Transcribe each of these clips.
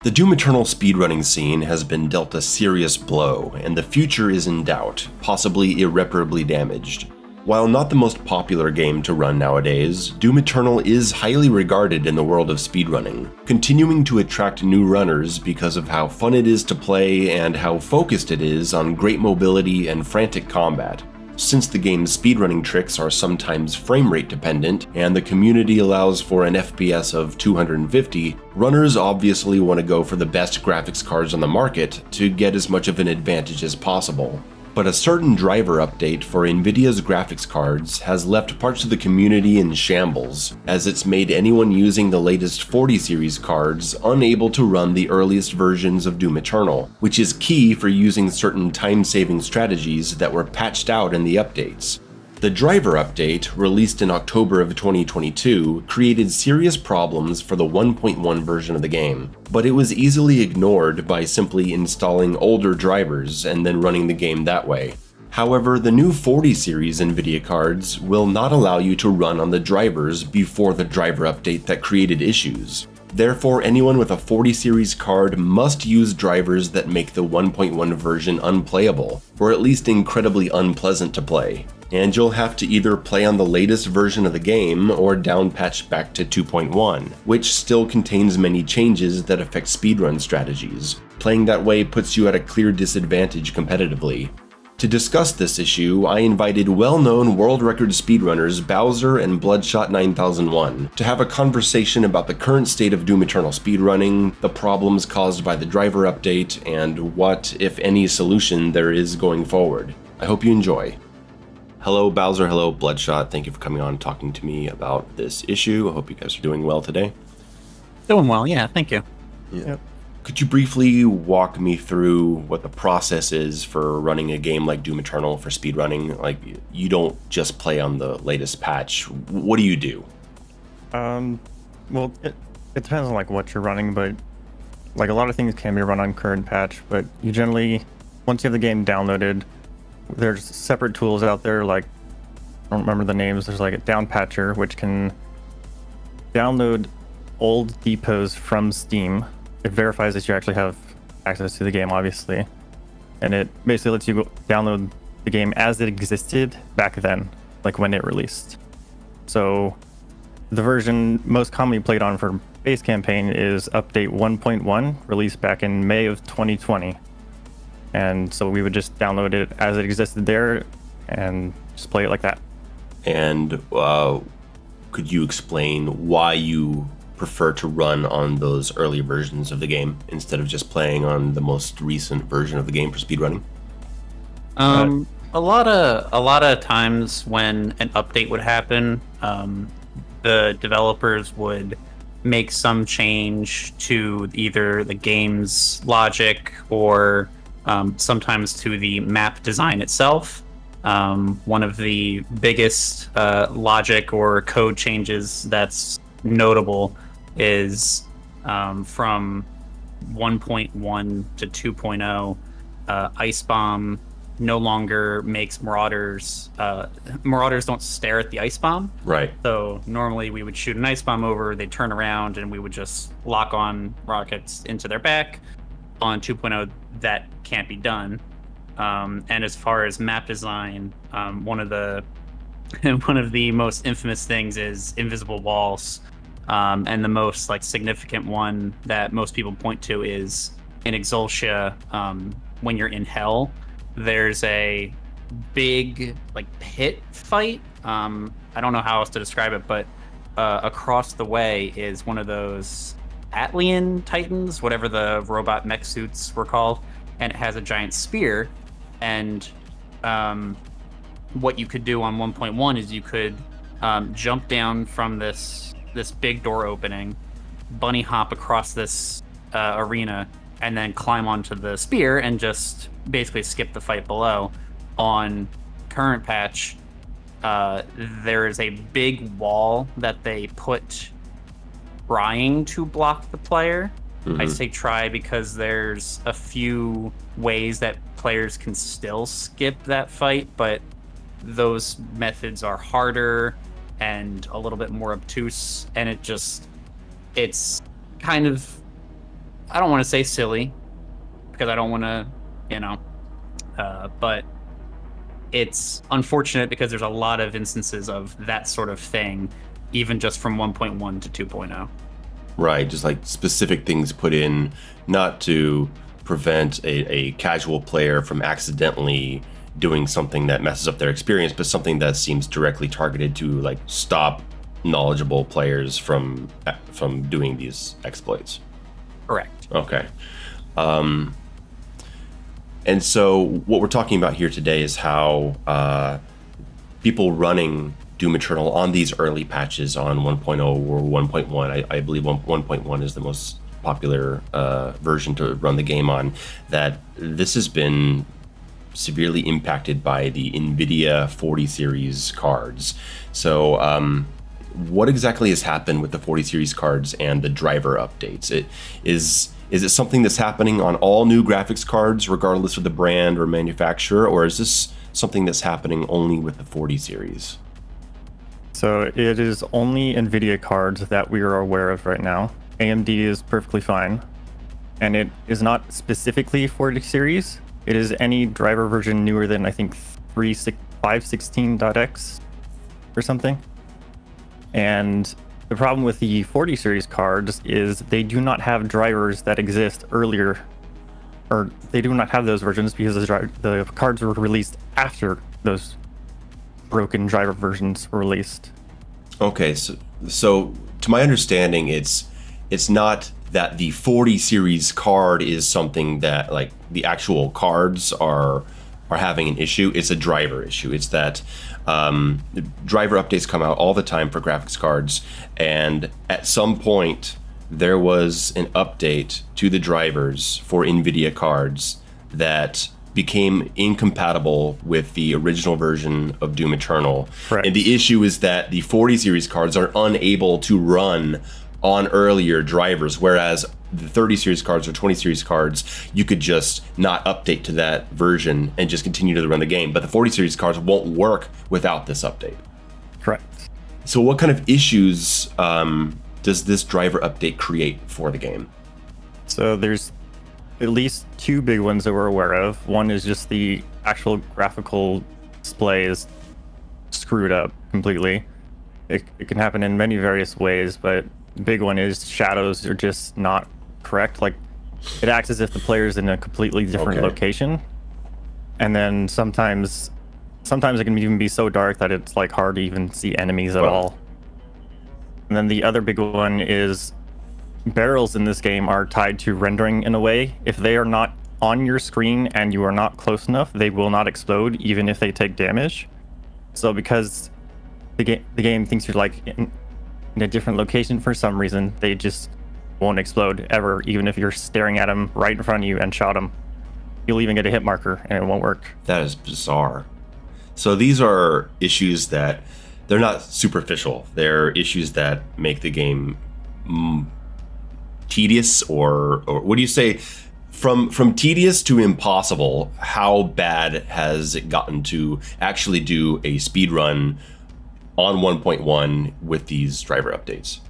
The Doom Eternal speedrunning scene has been dealt a serious blow, and the future is in doubt, possibly irreparably damaged. While not the most popular game to run nowadays, Doom Eternal is highly regarded in the world of speedrunning, continuing to attract new runners because of how fun it is to play and how focused it is on great mobility and frantic combat. Since the game's speedrunning tricks are sometimes frame rate dependent, and the community allows for an FPS of 250, runners obviously want to go for the best graphics cards on the market to get as much of an advantage as possible. But a certain driver update for Nvidia's graphics cards has left parts of the community in shambles, as it's made anyone using the latest 40 series cards unable to run the earliest versions of Doom Eternal, which is key for using certain time-saving strategies that were patched out in the updates. The driver update, released in October of 2022, created serious problems for the 1.1 version of the game, but it was easily ignored by simply installing older drivers and then running the game that way. However, the new 40 series Nvidia cards will not allow you to run on the drivers before the driver update that created issues. Therefore, anyone with a 40 series card must use drivers that make the 1.1 version unplayable, or at least incredibly unpleasant to play. And you'll have to either play on the latest version of the game or downpatch back to 2.1, which still contains many changes that affect speedrun strategies. Playing that way puts you at a clear disadvantage competitively. To discuss this issue, I invited well-known world record speedrunners Bowser and Bloodshot 9001 to have a conversation about the current state of Doom Eternal speedrunning, the problems caused by the driver update, and what, if any, solution there is going forward. I hope you enjoy. Hello Bowser, hello Bloodshot, thank you for coming on and talking to me about this issue. I hope you guys are doing well today. Doing well, yeah, thank you. Yeah. Yep. Could you briefly walk me through what the process is for running a game like Doom Eternal for speedrunning? Like, you don't just play on the latest patch. What do you do? Well, it depends on like what you're running, but like a lot of things can be run on current patch, but you generally, once you have the game downloaded, there's separate tools out there, like, I don't remember the names, there's like a downpatcher, which can download old depots from Steam. It verifies that you actually have access to the game, obviously. And it basically lets you go download the game as it existed back then, like when it released. So the version most commonly played on for base campaign is update 1.1, released back in May of 2020. And so we would just download it as it existed there and just play it like that. And could you explain why you prefer to run on those early versions of the game instead of just playing on the most recent version of the game for speedrunning? A lot of times when an update would happen, the developers would make some change to either the game's logic or sometimes to the map design itself. One of the biggest logic or code changes that's notable is from 1.1 to 2.0, Ice Bomb no longer makes Marauders. Marauders don't stare at the Ice Bomb. Right. So normally we would shoot an Ice Bomb over, they'd turn around, and we would just lock on rockets into their back. On 2.0, that can't be done. And as far as map design, one of the most infamous things is invisible walls. And the most significant one that most people point to is in Exultia, when you're in Hell, there's a big pit fight. I don't know how else to describe it, but across the way is one of those Atlian Titans, whatever the robot mech suits were called, and it has a giant spear. And what you could do on 1.1 is you could jump down from this big door opening, bunny hop across this arena, and then climb onto the spear and just basically skip the fight below. On current patch, there is a big wall that they put trying to block the player. Mm-hmm. I say try because there's a few ways that players can still skip that fight, but those methods are harder and a little bit more obtuse, and it's kind of I don't want to say silly because I don't want to, but it's unfortunate because there's a lot of instances of that sort of thing, even just from 1.1 to 2.0. Right, just like specific things put in, not to prevent a casual player from accidentally doing something that messes up their experience, but something that seems directly targeted to like stop knowledgeable players from doing these exploits. Correct. Okay. And so what we're talking about here today is how people running Doom Eternal on these early patches on 1.0 or 1.1, I believe 1.1 is the most popular version to run the game on, that this has been severely impacted by the Nvidia 40 series cards. So what exactly has happened with the 40 series cards and the driver updates? Is it something that's happening on all new graphics cards, regardless of the brand or manufacturer, or is this something that's happening only with the 40 series? So it is only Nvidia cards that we are aware of right now. AMD is perfectly fine, and it is not specifically 40 series. It is any driver version newer than, I think, 516.x or something. And the problem with the 40 series cards is they do not have drivers that exist earlier, or they do not have those versions because the cards were released after those broken driver versions were released. Okay, so to my understanding, it's not that the 40 series card is something that like the actual cards are having an issue. It's a driver issue. It's that the driver updates come out all the time for graphics cards, and at some point there was an update to the drivers for Nvidia cards that became incompatible with the original version of Doom Eternal. Correct. And the issue is that the 40 series cards are unable to run on earlier drivers, whereas the 30 series cards or 20 series cards, you could just not update to that version and just continue to run the game. But the 40 series cards won't work without this update. Correct. So what kind of issues does this driver update create for the game? So there's at least two big ones that we're aware of. One is just the actual graphical display is screwed up completely. It can happen in many various ways, but the big one is shadows are just not correct. Like, it acts as if the player's in a completely different location. And then sometimes it can even be so dark that it's like hard to even see enemies at all. And then the other big one is barrels in this game are tied to rendering in a way. If they are not on your screen and you are not close enough, they will not explode even if they take damage. So because the game thinks you're like in a different location for some reason, they just won't explode ever, even if you're staring at them right in front of you and shot them. You'll even get a hit marker and it won't work. That is bizarre. So these are issues that they're not superficial. They're issues that make the game tedious, or what do you say? From tedious to impossible, how bad has it gotten to actually do a speed run on 1.1 with these driver updates?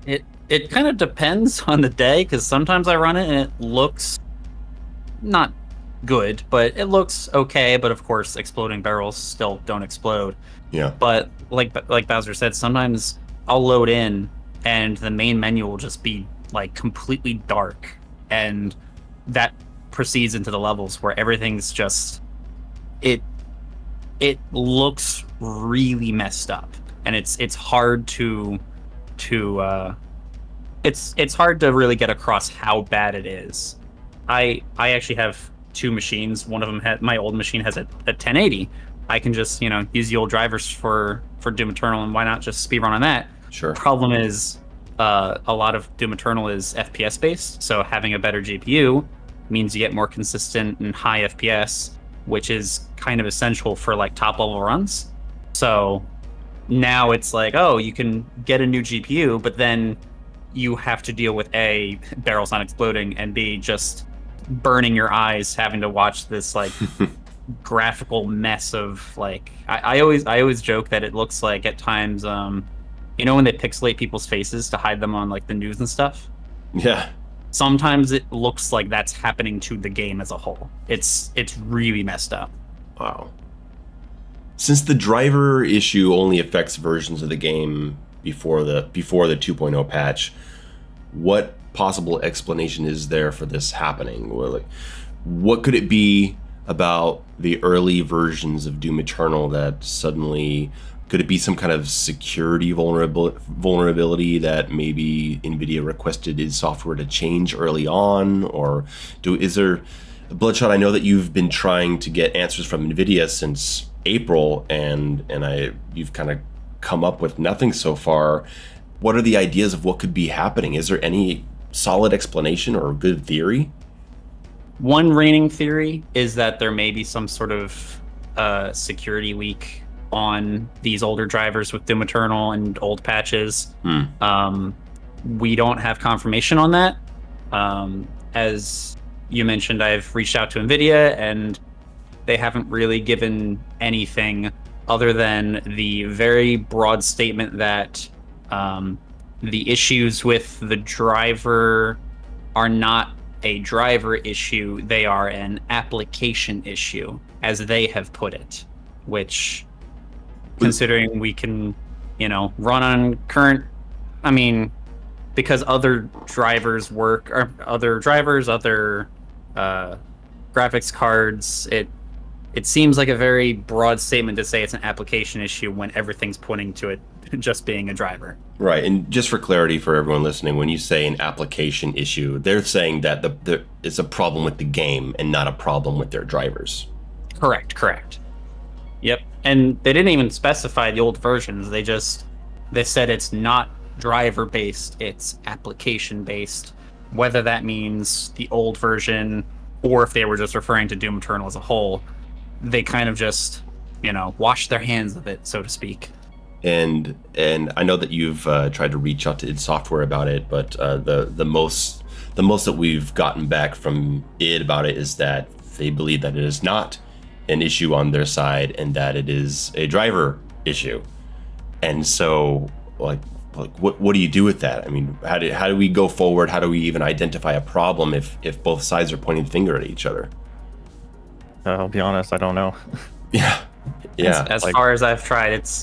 It kind of depends on the day, because sometimes I run it and it looks not good, but it looks okay. But of course, exploding barrels still don't explode. Yeah. But like Bowser said, sometimes I'll load in and the main menu will just be like completely dark, and that proceeds into the levels where everything's just it looks really messed up, and it's hard to it's hard to really get across how bad it is. I actually have two machines. One of them my old machine has a 1080. I can just use the old drivers for Doom Eternal, and why not just speedrun on that? Sure. Problem is a lot of Doom Eternal is FPS based, so having a better GPU means you get more consistent and high FPS, which is kind of essential for like top level runs. So now it's like, oh, you can get a new GPU, but then you have to deal with A, barrels not exploding, and B, just burning your eyes having to watch this like graphical mess of like I always joke that it looks like at times when they pixelate people's faces to hide them on like the news and stuff. Yeah. sometimes it looks like that's happening to the game as a whole. It's really messed up. Wow. Since the driver issue only affects versions of the game before the 2.0 patch, what possible explanation is there for this happening? Well, like, what could it be about the early versions of Doom Eternal that suddenly, could it be some kind of security vulnerability that maybe Nvidia requested its software to change early on? Or is there, Bloodshot, I know that you've been trying to get answers from Nvidia since April, and you've kind of come up with nothing so far. What are the ideas of what could be happening? Is there any solid explanation or good theory? One reigning theory is that there may be some sort of security leak on these older drivers with Doom Eternal and old patches. We don't have confirmation on that. As you mentioned, I've reached out to Nvidia, and they haven't really given anything other than the very broad statement that the issues with the driver are not a driver issue, they are an application issue, as they have put it, which, considering we can, run on current, because other drivers work, or other graphics cards, it seems like a very broad statement to say it's an application issue when everything's pointing to it just being a driver. Right, and just for clarity for everyone listening, when you say an application issue, they're saying that it's a problem with the game and not a problem with their drivers. Correct. Yep, and they didn't even specify the old versions. They said it's not driver-based, it's application-based. Whether that means the old version or if they were just referring to Doom Eternal as a whole, they kind of just, washed their hands of it, so to speak. And I know that you've tried to reach out to id Software about it, but the most that we've gotten back from id about it is that they believe that it is not an issue on their side and that it is a driver issue. And so, like what do you do with that? I mean, how do we go forward? How do we even identify a problem if both sides are pointing the finger at each other? I'll be honest, I don't know. Yeah. As far as I've tried, it's,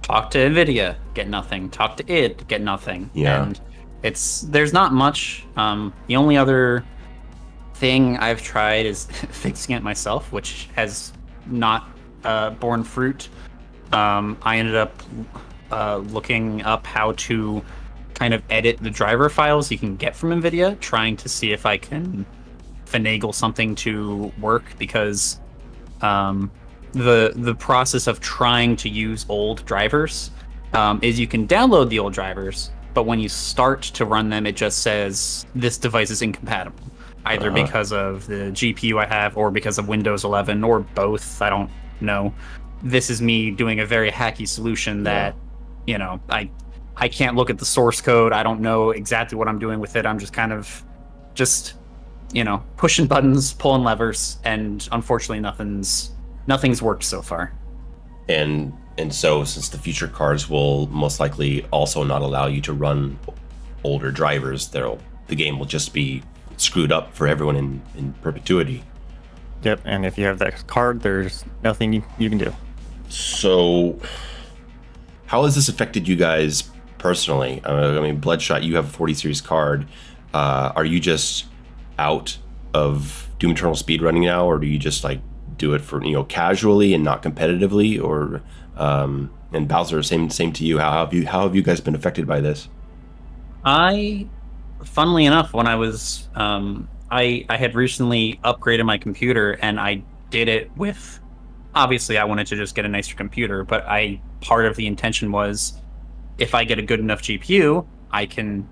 talk to Nvidia, get nothing. Talk to id, get nothing. Yeah. And there's not much. The only other thing I've tried is fixing it myself, which has not borne fruit. I ended up looking up how to kind of edit the driver files you can get from Nvidia, trying to see if I can finagle something to work, because the process of trying to use old drivers is you can download the old drivers, but when you start to run them, it just says this device is incompatible, either because of the GPU I have or because of Windows 11 or both. I don't know. This is me doing a very hacky solution that, I can't look at the source code. I don't know exactly what I'm doing with it. I'm just kind of pushing buttons, pulling levers, and unfortunately nothing's worked so far. And so, since the future cards will most likely also not allow you to run older drivers, the game will just be screwed up for everyone in perpetuity. Yep, and if you have that card, there's nothing you can do. So, how has this affected you guys personally? Bloodshot, you have a 40 series card. Are you just out of Doom Eternal speedrunning now, or do you just do it for casually and not competitively? Or and Bowser, same to you. How have you guys been affected by this? Funnily enough, when I was I had recently upgraded my computer, and I did it with, obviously I wanted to just get a nicer computer, but part of the intention was, if I get a good enough GPU, I can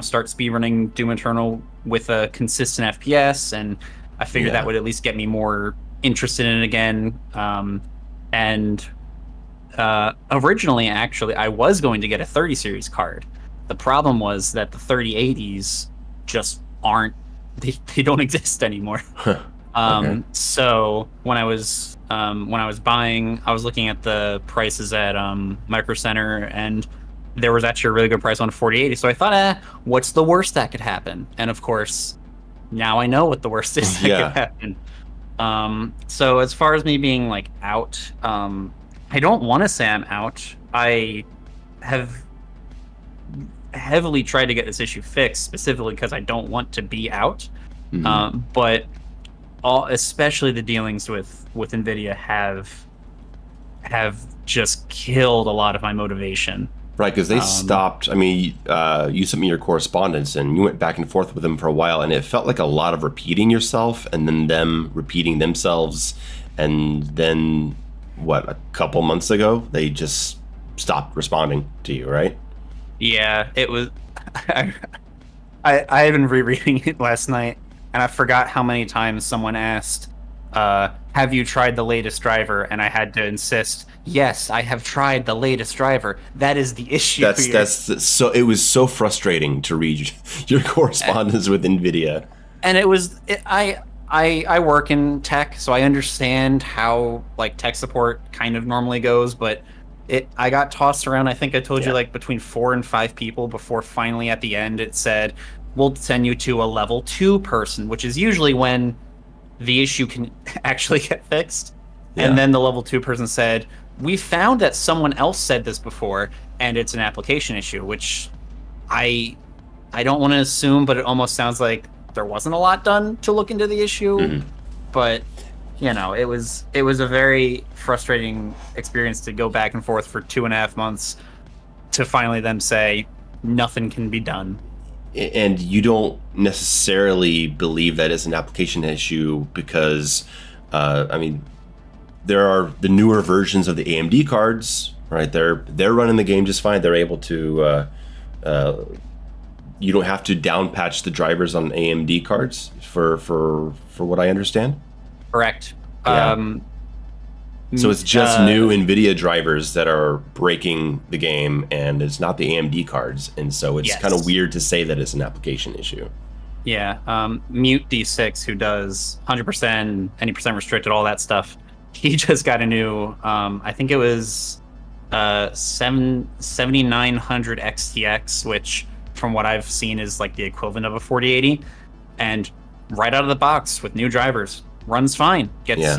start speedrunning Doom Eternal with a consistent FPS, and I figured that would at least get me more interested in it again. Originally, actually, I was going to get a 30 series card. The problem was that the 3080s just aren't, they don't exist anymore. Okay. So when I was buying, I was looking at the prices at Micro Center, and there was actually a really good price on 4080. So I thought, what's the worst that could happen? And of course, now I know what the worst is that could happen. So as far as me being like out, I don't want to say I'm out. I have heavily tried to get this issue fixed, specifically because I don't want to be out. But especially the dealings with Nvidia have just killed a lot of my motivation. Right, because they stopped. I mean, you sent me your correspondence, and you went back and forth with them for a while, and it felt like a lot of repeating yourself, and then them repeating themselves, and then what? A couple months ago, they just stopped responding to you, right? Yeah, it was. I had been rereading it last night, and I forgot how many times someone asked, have you tried the latest driver? And I had to insist, yes, I have tried the latest driver. That is the issue. That's so. It was so frustrating to read your correspondence with Nvidia. And it was I work in tech, so I understand how like tech support kind of normally goes, but I got tossed around. I think I told you like between 4 and 5 people before finally at the end it said, we'll send you to a level 2 person, which is usually when the issue can actually get fixed. And then the level 2 person said, we found that someone else said this before and it's an application issue, which I don't want to assume, but it almost sounds like there wasn't a lot done to look into the issue. But you know, it was a very frustrating experience to go back and forth for 2.5 months to finally them say nothing can be done. And you don't necessarily believe that it's an application issue because, I mean, there are the newer versions of the AMD cards, right? They're running the game just fine. They're able to. You don't have to down patch the drivers on AMD cards for what I understand. Correct. Yeah. So it's just new Nvidia drivers that are breaking the game, and it's not the AMD cards, and so it's kind of weird to say that it's an application issue. Yeah. Mute D6, who does 100%, any percent restricted, all that stuff. He just got a new. I think it was 7900 XTX, which from what I've seen is like the equivalent of a 4080, and right out of the box with new drivers, runs fine. Gets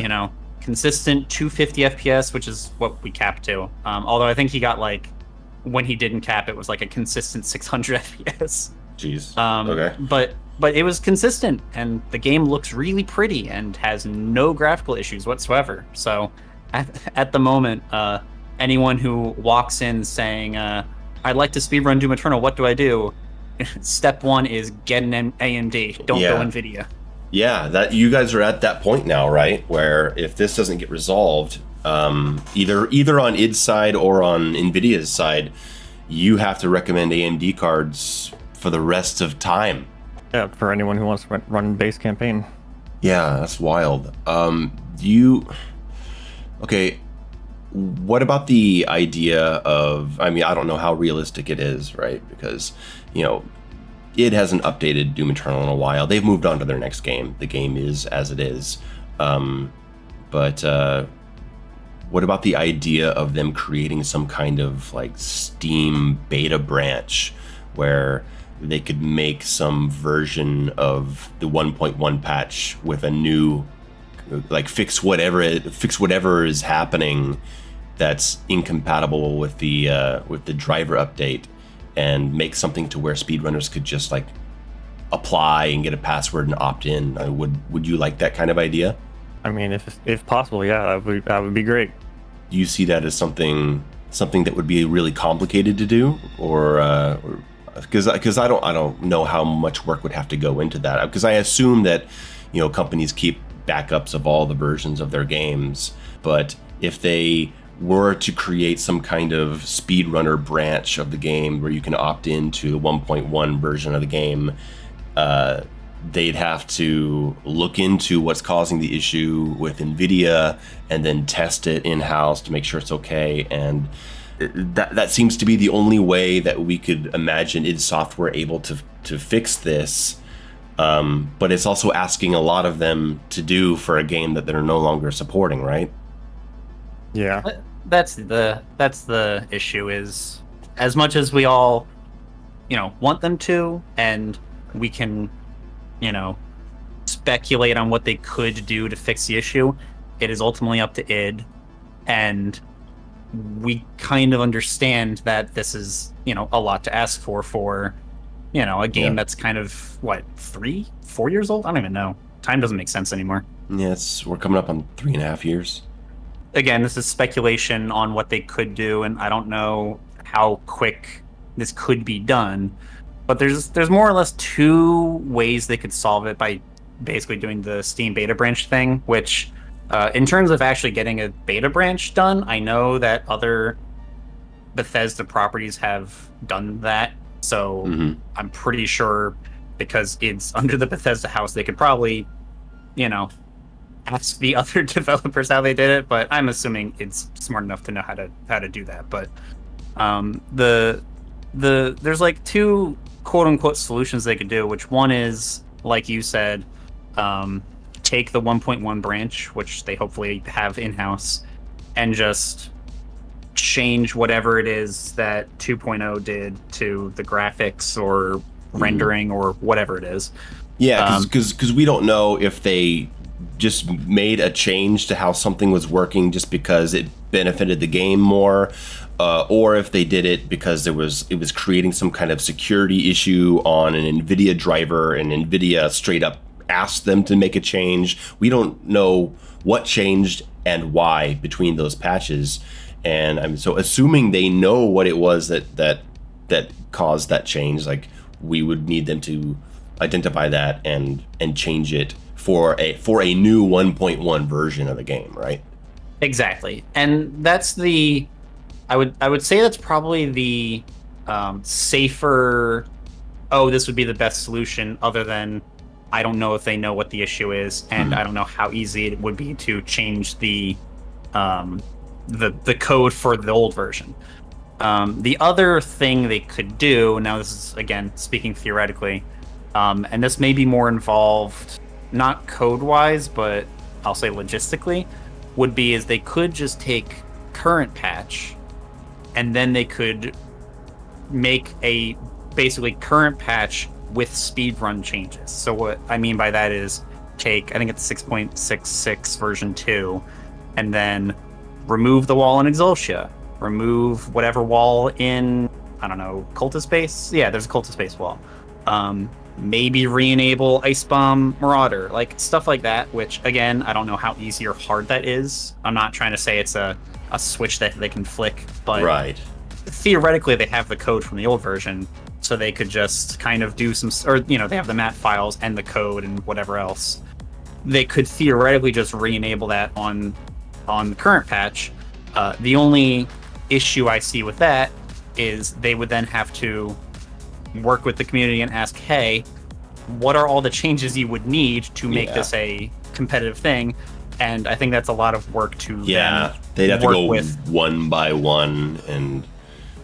consistent 250 FPS, which is what we capped to. Although I think he got like, when he didn't cap, it was like a consistent 600 FPS. Jeez. Okay. But it was consistent, and the game looks really pretty and has no graphical issues whatsoever. So at the moment, anyone who walks in saying, I'd like to speedrun Doom Eternal, what do I do? Step 1 is get an AMD. Don't go Nvidia. Yeah, that you guys are at that point now, right? Where if this doesn't get resolved, either on id's side or on Nvidia's side, you have to recommend AMD cards for the rest of time. Yeah, for anyone who wants to run base campaign. Yeah, that's wild. Okay, what about the idea of, I mean, I don't know how realistic it is, right? Because, you know, it hasn't updated Doom Eternal in a while. They've moved on to their next game. The game is as it is. But what about the idea of them creating some kind of like Steam beta branch where they could make some version of the 1.1 patch with a new, like fix whatever is happening that's incompatible with the driver update, and make something to where speedrunners could just like apply and get a password and opt in. Would you like that kind of idea? I mean, if possible, yeah, that would be great. Do you see that as something that would be really complicated to do, or because I don't know how much work would have to go into that, because I assume that, you know, companies keep backups of all the versions of their games, but if they were to create some kind of speedrunner branch of the game where you can opt into the 1.1 version of the game, they'd have to look into what's causing the issue with Nvidia and then test it in-house to make sure it's okay. And that seems to be the only way that we could imagine id Software able to fix this. But it's also asking a lot of them to do for a game that they're no longer supporting, right? Yeah. That's the issue, is as much as we all, want them to, and we can, speculate on what they could do to fix the issue, it is ultimately up to id, and we kind of understand that this is, a lot to ask for, a game that's kind of, what, 4 years old? I don't even know. Time doesn't make sense anymore. Yeah, we're coming up on 3.5 years. Again, this is speculation on what they could do, and I don't know how quick this could be done. But there's more or less two ways they could solve it by basically doing the Steam beta branch thing, which, in terms of actually getting a beta branch done, I know that other Bethesda properties have done that. So I'm pretty sure, because it's under the Bethesda house, they could probably, ask the other developers how they did it. But I'm assuming it's smart enough to know how to do that. But there's like two quote unquote solutions they could do, which one is, like you said, take the 1.1 branch, which they hopefully have in-house, and just change whatever it is that 2.0 did to the graphics or rendering or whatever it is. Yeah, because we don't know if they just made a change to how something was working just because it benefited the game more, or if they did it because it was creating some kind of security issue on an Nvidia driver, and Nvidia straight up asked them to make a change. We don't know what changed and why between those patches, and I'm so assuming they know what it was that caused that change. Like, we would need them to identify that and change it for a new 1.1 version of the game, right? Exactly, and that's the I would say that's probably the safer. Oh, this would be the best solution, other than I don't know if they know what the issue is, and I don't know how easy it would be to change the code for the old version. The other thing they could do, now this is again speaking theoretically, and this may be more involved, not code-wise, but I'll say logistically, would be is they could just take current patch, and then they could make a basically current patch with speedrun changes. So what I mean by that is take, I think it's 6.66 version 2, and then remove the wall in Exultia, remove whatever wall in, I don't know, Cultist Base? Yeah, there's a Cultist Base wall. Maybe re-enable Ice Bomb Marauder, like stuff like that, which again, I don't know how easy or hard that is. I'm not trying to say it's a switch that they can flick, but right. Theoretically they have the code from the old version, so they could just kind of do some, or they have the map files and the code and whatever else. They could theoretically just re-enable that on the current patch. The only issue I see with that is they would then have to work with the community and ask, hey, what are all the changes you would need to make this a competitive thing? And I think that's a lot of work to they'd have to go with one by one and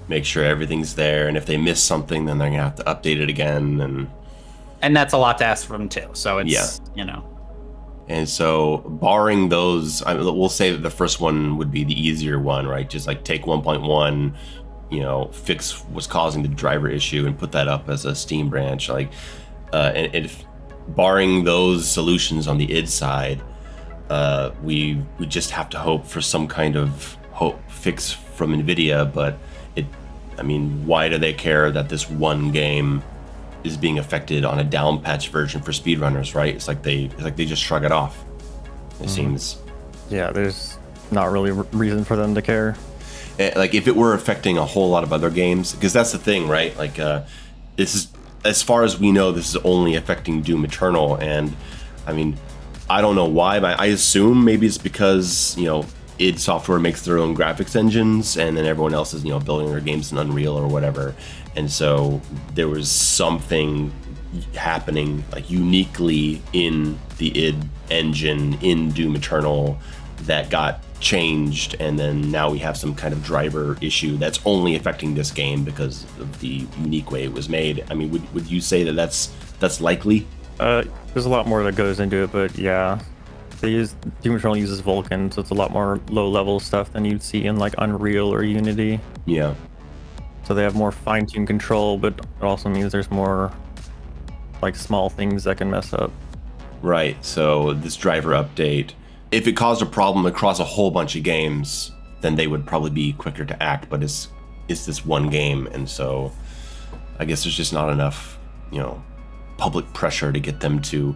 make sure everything's there, and if they miss something, then they're gonna have to update it again, and that's a lot to ask from them too. So it's And so, barring those, we'll say that the first one would be the easier one, right? Just like take 1.1, fix what's causing the driver issue and put that up as a Steam branch. Like, and if barring those solutions on the id side, we just have to hope for some kind of fix from Nvidia. But why do they care that this one game is being affected on a down patch version for speedrunners, right? It's like they just shrug it off. It seems. Yeah, there's not really reason for them to care. Like, if it were affecting a whole lot of other games, because that's the thing, right? Like, this is, as far as we know, this is only affecting Doom Eternal, and I don't know why, but I assume maybe it's because id Software makes their own graphics engines, and then everyone else is building their games in Unreal or whatever. And so there was something happening like uniquely in the id engine in Doom Eternal that got changed, and then now we have some kind of driver issue that's only affecting this game because of the unique way it was made. Would you say that that's likely? There's a lot more that goes into it, but yeah, Doom Eternal uses Vulkan, so it's a lot more low-level stuff than you'd see in like Unreal or Unity. Yeah. So they have more fine-tuned control, but it also means there's more like small things that can mess up. Right, so this driver update, if it caused a problem across a whole bunch of games, then they would probably be quicker to act, but it's this one game, and so I guess there's just not enough, you know, public pressure to get them to,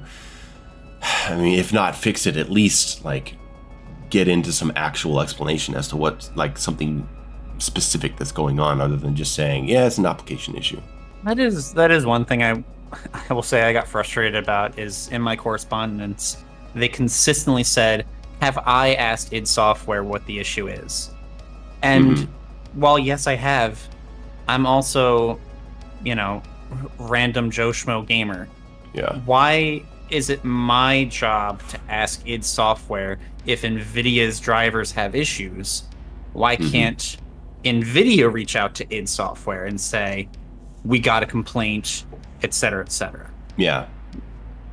I mean, if not fix it, at least like get into some actual explanation as to what, like, something specific that's going on, other than just saying, yeah, it's an application issue. That is one thing I will say I got frustrated about, is in my correspondence, they consistently said, have I asked id Software what the issue is? And while yes, I have, I'm also, you know, random Joe Schmo gamer. Yeah. Why is it my job to ask id Software if Nvidia's drivers have issues? Why can't Nvidia reach out to id Software and say, we got a complaint, etc., etc.? Yeah.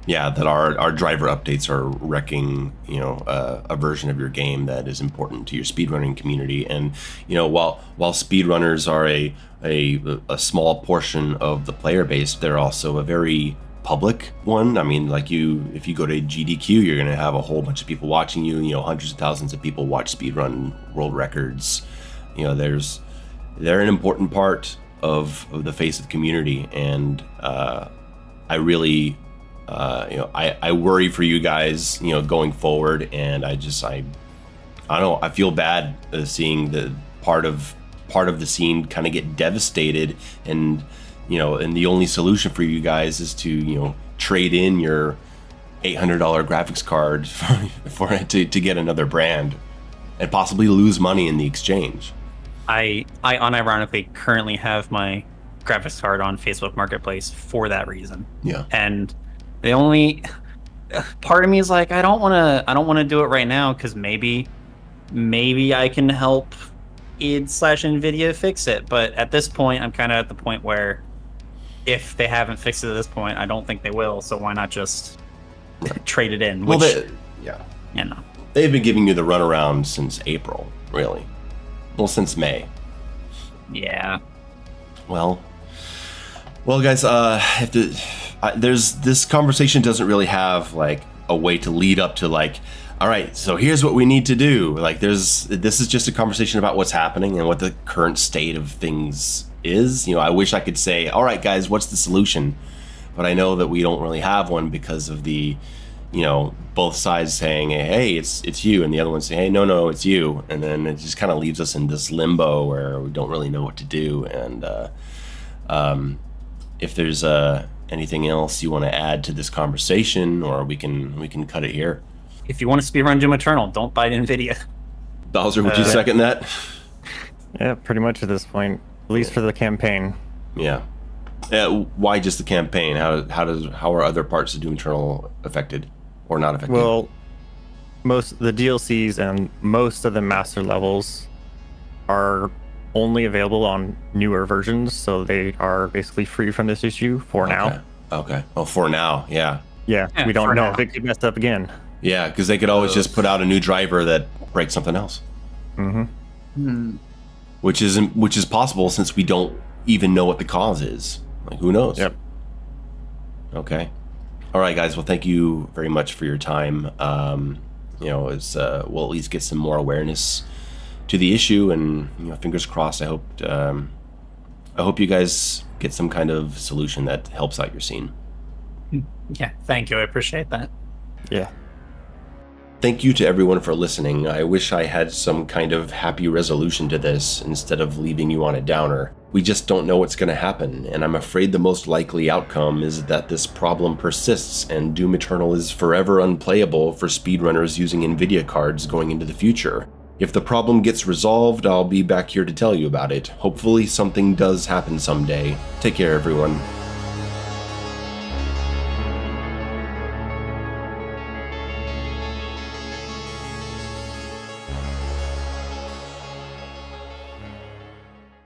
Yeah, that our driver updates are wrecking, you know, a version of your game that is important to your speedrunning community. And, you know, while speedrunners are a small portion of the player base, they're also a very public one. I mean, like, if you go to GDQ, you're going to have a whole bunch of people watching you. You know, hundreds of thousands of people watch speedrun world records. You know, they're an important part of the face of the community, and I really, you know, I worry for you guys, you know, going forward, and I don't know, I feel bad seeing the part of the scene kind of get devastated, and, you know, and the only solution for you guys is to, you know, trade in your $800 graphics card for it to get another brand, and possibly lose money in the exchange. I unironically currently have my graphics card on Facebook Marketplace for that reason. Yeah. And the only part of me is like, I don't want to do it right now, because maybe I can help id/Nvidia fix it. But at this point, I'm kind of at the point where if they haven't fixed it at this point, I don't think they will. So why not just trade it in? Which, well, you know, they've been giving you the runaround since April, really. Well, since May. Yeah. Well, guys, there's this conversation doesn't really have like a way to lead up to like, all right, so here's what we need to do. Like, this is just a conversation about what's happening and what the current state of things is. You know, I wish I could say, all right, guys, what's the solution? But I know that we don't really have one, because of the, you know, both sides saying, hey, it's you, and the other one saying, hey, no, it's you. And then it just kind of leaves us in this limbo where we don't really know what to do. And if there's anything else you want to add to this conversation, or we can cut it here. If you want to speedrun Doom Eternal, don't buy Nvidia. Bowser, would you second that? Yeah, pretty much at this point, at least for the campaign. Yeah. Why just the campaign? How are other parts of Doom Eternal affected or not affected? Well, most of the DLCs and most of the master levels are only available on newer versions, so they are basically free from this issue for now. Okay. Oh, for now, yeah. Yeah, we don't know if it could mess up again. Yeah, because they could always just put out a new driver that breaks something else. Which is possible, since we don't even know what the cause is. Like, who knows? Yep. Okay. All right, guys. Well, thank you very much for your time. You know, we'll at least get some more awareness to the issue, and, you know, fingers crossed. I hope you guys get some kind of solution that helps out your scene. Yeah, thank you. I appreciate that. Yeah. Thank you to everyone for listening. I wish I had some kind of happy resolution to this instead of leaving you on a downer. We just don't know what's going to happen, and I'm afraid the most likely outcome is that this problem persists and Doom Eternal is forever unplayable for speedrunners using Nvidia cards going into the future. If the problem gets resolved, I'll be back here to tell you about it. Hopefully something does happen someday. Take care, everyone.